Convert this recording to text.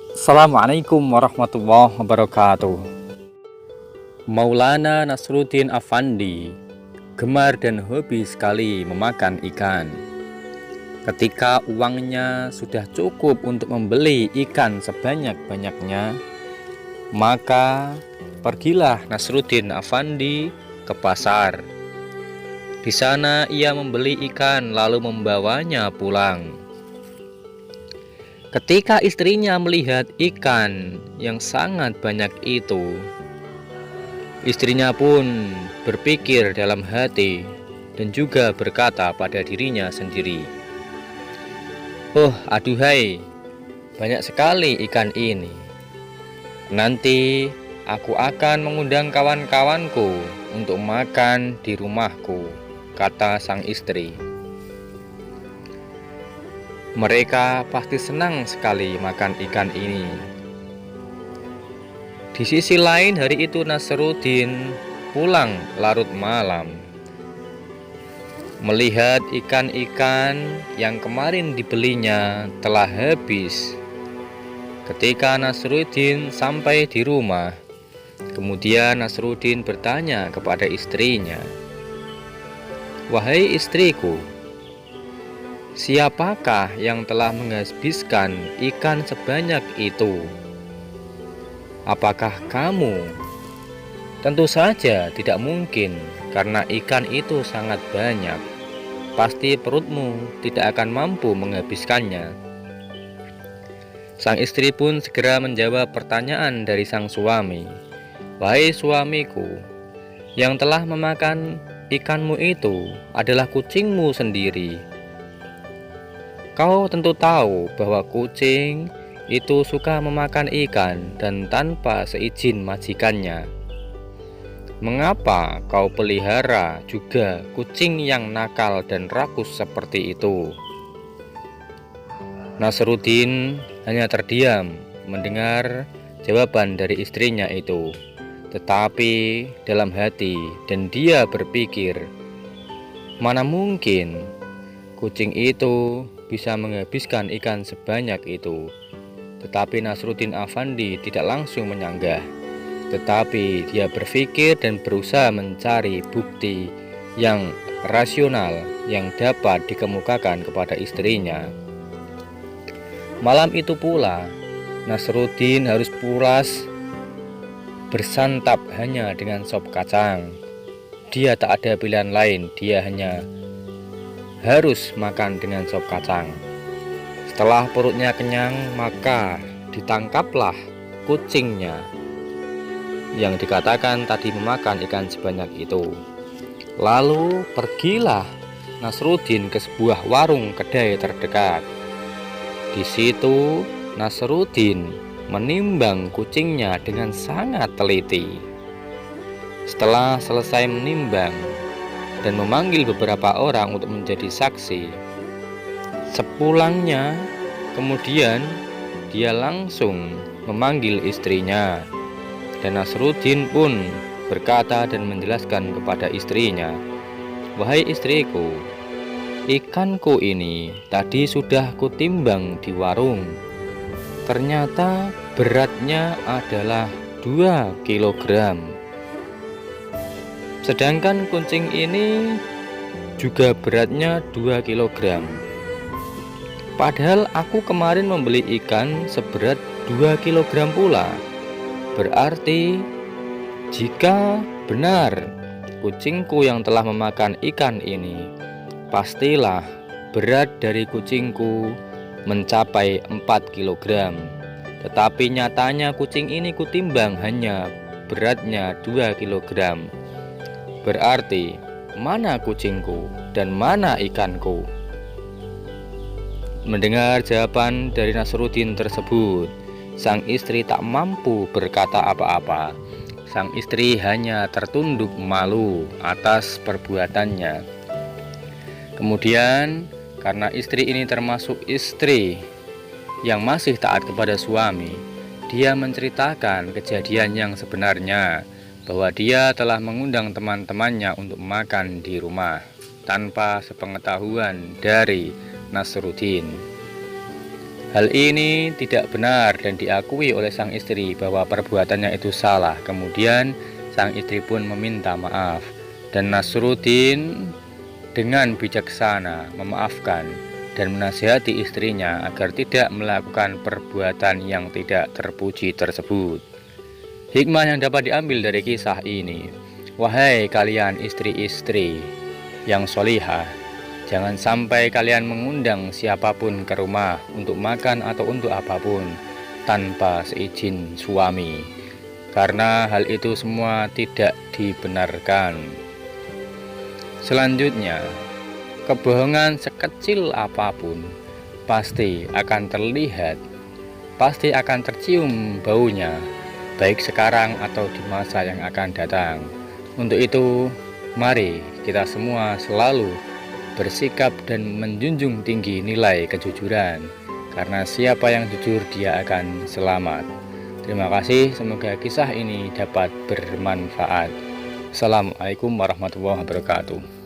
Assalamualaikum warahmatullahi wabarakatuh. Maulana Nasruddin Affandi gemar dan hobi sekali memakan ikan. Ketika uangnya sudah cukup untuk membeli ikan sebanyak-banyaknya, maka pergilah Nasruddin Affandi ke pasar. Di sana ia membeli ikan lalu membawanya pulang. Ketika istrinya melihat ikan yang sangat banyak itu, istrinya pun berpikir dalam hati dan juga berkata pada dirinya sendiri, "Oh, aduhai, banyak sekali ikan ini. Nanti aku akan mengundang kawan-kawanku untuk makan di rumahku," kata sang istri. Mereka pasti senang sekali makan ikan ini. Di sisi lain, hari itu Nasruddin pulang larut malam. Melihat ikan-ikan yang kemarin dibelinya telah habis. Ketika Nasruddin sampai di rumah, kemudian Nasruddin bertanya kepada istrinya, "Wahai istriku, siapakah yang telah menghabiskan ikan sebanyak itu? Apakah kamu?" "Tentu saja tidak mungkin, karena ikan itu sangat banyak. Pasti perutmu tidak akan mampu menghabiskannya." Sang istri pun segera menjawab pertanyaan dari sang suami, "Wahai suamiku, yang telah memakan ikanmu itu adalah kucingmu sendiri. Kau tentu tahu bahwa kucing itu suka memakan ikan dan tanpa seizin majikannya. Mengapa kau pelihara juga kucing yang nakal dan rakus seperti itu?" Nasruddin hanya terdiam mendengar jawaban dari istrinya itu, tetapi dalam hati dan dia berpikir, mana mungkin kucing itu bisa menghabiskan ikan sebanyak itu. Tetapi Nasruddin Affandi tidak langsung menyanggah, tetapi dia berpikir dan berusaha mencari bukti yang rasional yang dapat dikemukakan kepada istrinya. Malam itu pula Nasruddin harus pulas bersantap hanya dengan sop kacang. Dia tak ada pilihan lain, dia hanya harus makan dengan sop kacang. Setelah perutnya kenyang, maka ditangkaplah kucingnya yang dikatakan tadi memakan ikan sebanyak itu. Lalu pergilah Nasruddin ke sebuah warung kedai terdekat. Di situ Nasruddin menimbang kucingnya dengan sangat teliti. Setelah selesai menimbang dan memanggil beberapa orang untuk menjadi saksi, sepulangnya kemudian dia langsung memanggil istrinya, dan Nasruddin pun berkata dan menjelaskan kepada istrinya, "Wahai istriku, ikanku ini tadi sudah kutimbang di warung. Ternyata beratnya adalah 2 kilogram. Sedangkan kucing ini juga beratnya 2 kilogram. Padahal aku kemarin membeli ikan seberat 2 kilogram pula. Berarti jika benar kucingku yang telah memakan ikan ini, pastilah berat dari kucingku mencapai 4 kilogram. Tetapi nyatanya kucing ini kutimbang hanya beratnya 2 kilogram. Berarti mana kucingku dan mana ikanku?" Mendengar jawaban dari Nasruddin tersebut, sang istri tak mampu berkata apa-apa. Sang istri hanya tertunduk malu atas perbuatannya. Kemudian, karena istri ini termasuk istri yang masih taat kepada suami, dia menceritakan kejadian yang sebenarnya, bahwa dia telah mengundang teman-temannya untuk makan di rumah tanpa sepengetahuan dari Nasruddin. Hal ini tidak benar dan diakui oleh sang istri bahwa perbuatannya itu salah. Kemudian sang istri pun meminta maaf dan Nasruddin dengan bijaksana memaafkan dan menasihati istrinya agar tidak melakukan perbuatan yang tidak terpuji tersebut. Hikmah yang dapat diambil dari kisah ini, wahai kalian istri-istri yang solihah, jangan sampai kalian mengundang siapapun ke rumah untuk makan atau untuk apapun tanpa seizin suami, karena hal itu semua tidak dibenarkan. Selanjutnya, kebohongan sekecil apapun pasti akan terlihat, pasti akan tercium baunya, baik sekarang atau di masa yang akan datang. Untuk itu, mari kita semua selalu bersikap dan menjunjung tinggi nilai kejujuran, karena siapa yang jujur dia akan selamat. Terima kasih, semoga kisah ini dapat bermanfaat. Assalamualaikum warahmatullahi wabarakatuh.